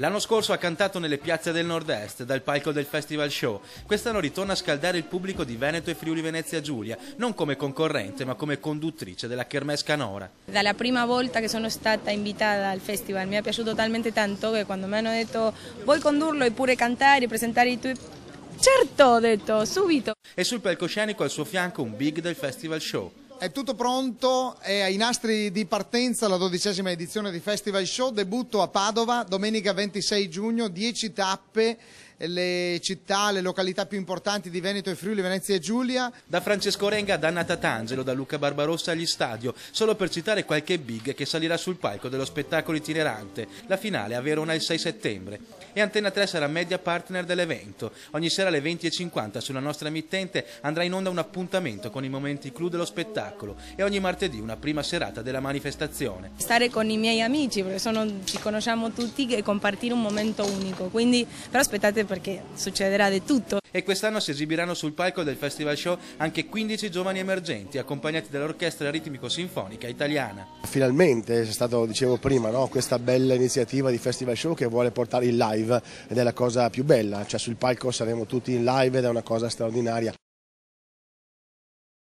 L'anno scorso ha cantato nelle piazze del nord-est, dal palco del Festival Show. Quest'anno ritorna a scaldare il pubblico di Veneto e Friuli Venezia Giulia, non come concorrente ma come conduttrice della Kermesse Canora. Dalla prima volta che sono stata invitata al festival mi è piaciuto talmente tanto che quando mi hanno detto vuoi condurlo e pure cantare e presentare i tuoi... Certo, ho detto, subito. E sul palcoscenico al suo fianco un big del Festival Show. È tutto pronto, è ai nastri di partenza la 12ª edizione di Festival Show, debutto a Padova, domenica 26 giugno, 10 tappe, le città, le località più importanti di Veneto e Friuli Venezia Giulia. Da Francesco Renga ad Anna Tatangelo, da Luca Barbarossa agli Stadio, solo per citare qualche big che salirà sul palco dello spettacolo itinerante. La finale a Verona il 6 settembre. E Antenna 3 sarà media partner dell'evento. Ogni sera alle 20:50 sulla nostra emittente andrà in onda un appuntamento con i momenti clou dello spettacolo e ogni martedì una prima serata della manifestazione. Stare con i miei amici, perché ci conosciamo tutti, e compartire un momento unico, quindi però aspettate perché succederà di tutto. E quest'anno si esibiranno sul palco del Festival Show anche 15 giovani emergenti accompagnati dall'Orchestra Ritmico-Sinfonica Italiana. Finalmente c'è stato, dicevo prima, no? Questa bella iniziativa di Festival Show che vuole portare il live ed è la cosa più bella, cioè sul palco saremo tutti in live ed è una cosa straordinaria.